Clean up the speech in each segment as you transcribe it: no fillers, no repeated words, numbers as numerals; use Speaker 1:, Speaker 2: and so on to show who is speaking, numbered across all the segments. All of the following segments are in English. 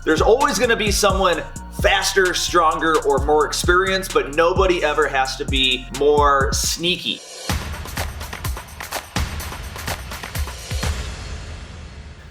Speaker 1: There's always going to be someone faster, stronger, or more experienced, but nobody ever has to be more sneaky.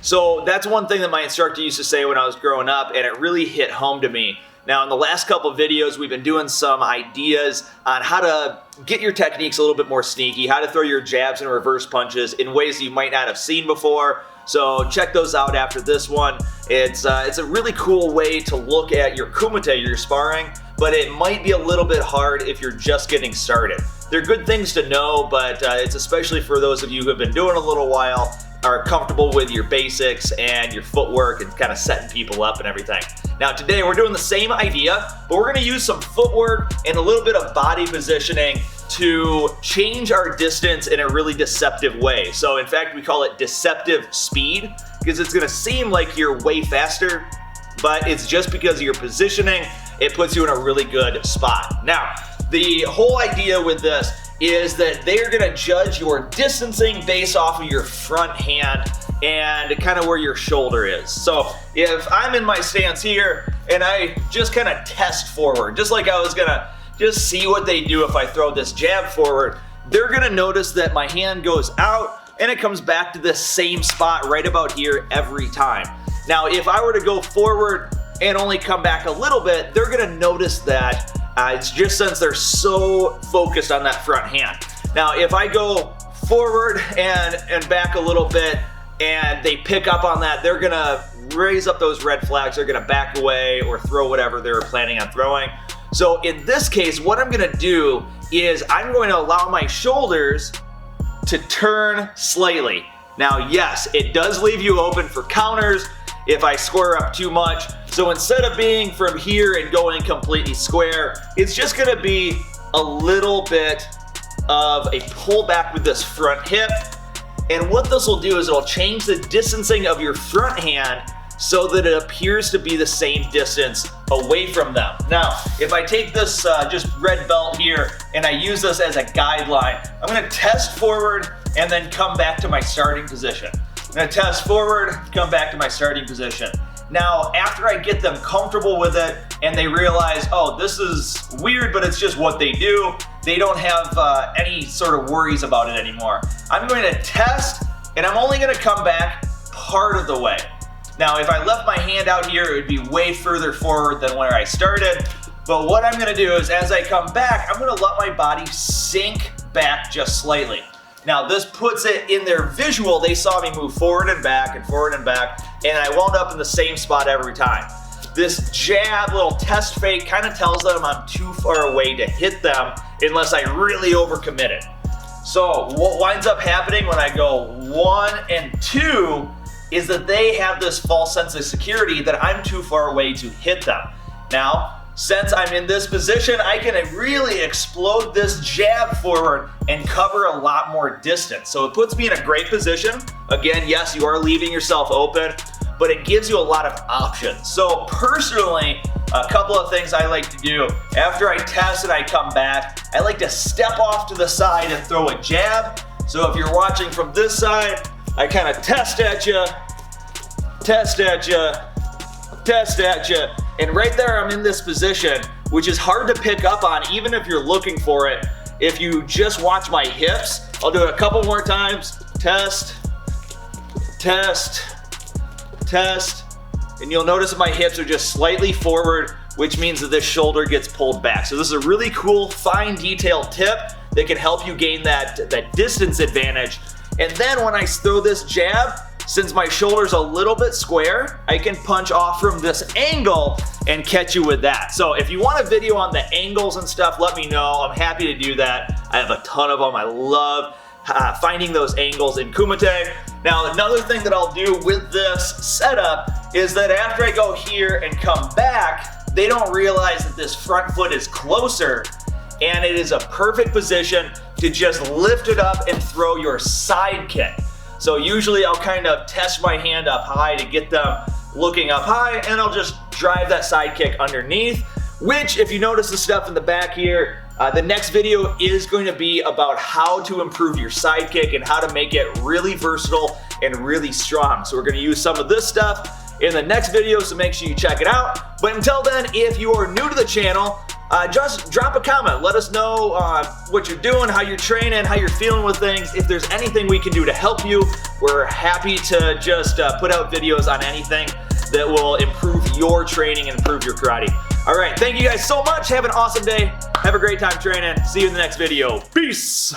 Speaker 1: So that's one thing that my instructor used to say when I was growing up, and it really hit home to me. Now, in the last couple of videos, we've been doing some ideas on how to get your techniques a little bit more sneaky, how to throw your jabs and reverse punches in ways you might not have seen before. So check those out after this one. It's a really cool way to look at your Kumite, your sparring, but it might be a little bit hard if you're just getting started. They're good things to know, but it's especially for those of you who have been doing a little while, are comfortable with your basics and your footwork and kind of setting people up and everything. Now today we're doing the same idea, but we're gonna use some footwork and a little bit of body positioning to change our distance in a really deceptive way. So in fact, we call it deceptive speed, because it's gonna seem like you're way faster, but it's just because of your positioning, it puts you in a really good spot. Now, the whole idea with this is that they're gonna judge your distancing based off of your front hand and kind of where your shoulder is. So if I'm in my stance here and I just kind of test forward, just like I was gonna just see what they do if I throw this jab forward, they're gonna notice that my hand goes out and it comes back to the same spot right about here every time. Now, if I were to go forward and only come back a little bit, they're gonna notice that it's just since they're so focused on that front hand. Now, if I go forward and back a little bit and they pick up on that, they're gonna raise up those red flags. They're gonna back away or throw whatever they were planning on throwing. So in this case, what I'm gonna do is I'm going to allow my shoulders to turn slightly. Now, yes, it does leave you open for counters if I square up too much. So instead of being from here and going completely square, it's just gonna be a little bit of a pullback with this front hip. And what this will do is it'll change the distancing of your front hand so that it appears to be the same distance away from them. Now, if I take this just red belt here and I use this as a guideline, I'm gonna test forward and then come back to my starting position. I'm gonna test forward, come back to my starting position. Now, after I get them comfortable with it and they realize, oh, this is weird, but it's just what they do, they don't have any sort of worries about it anymore. I'm going to test, and I'm only gonna come back part of the way. Now, if I left my hand out here, it would be way further forward than where I started. But what I'm gonna do is as I come back, I'm gonna let my body sink back just slightly. Now, this puts it in their visual. They saw me move forward and back and forward and back, and I wound up in the same spot every time. This jab, little test fake, kind of tells them I'm too far away to hit them unless I really overcommitted. So what winds up happening when I go 1 and 2 is that they have this false sense of security that I'm too far away to hit them. Now, since I'm in this position, I can really explode this jab forward and cover a lot more distance. So it puts me in a great position. Again, yes, you are leaving yourself open, but it gives you a lot of options. So personally, a couple of things I like to do. After I test and I come back, I like to step off to the side and throw a jab. So if you're watching from this side, I kind of test at you, test at you, test at you. And right there, I'm in this position, which is hard to pick up on even if you're looking for it. If you just watch my hips, I'll do it a couple more times. Test, test, test. And you'll notice that my hips are just slightly forward, which means that this shoulder gets pulled back. So this is a really cool, fine detailed tip that can help you gain that distance advantage. And then when I throw this jab, since my shoulder's a little bit square, I can punch off from this angle and catch you with that. So if you want a video on the angles and stuff, let me know. I'm happy to do that. I have a ton of them. I love finding those angles in Kumite. Now, another thing that I'll do with this setup is that after I go here and come back, they don't realize that this front foot is closer, and it is a perfect position to just lift it up and throw your side kick. So usually I'll kind of test my hand up high to get them looking up high, and I'll just drive that side kick underneath, which if you notice the stuff in the back here, the next video is going to be about how to improve your side kick and how to make it really versatile and really strong. So we're going to use some of this stuff in the next video, so make sure you check it out. But until then, if you are new to the channel, just drop a comment. Let us know what you're doing, how you're training, how you're feeling with things. If there's anything we can do to help you, we're happy to just put out videos on anything that will improve your training and improve your karate. All right, thank you guys so much. Have an awesome day. Have a great time training. See you in the next video. Peace.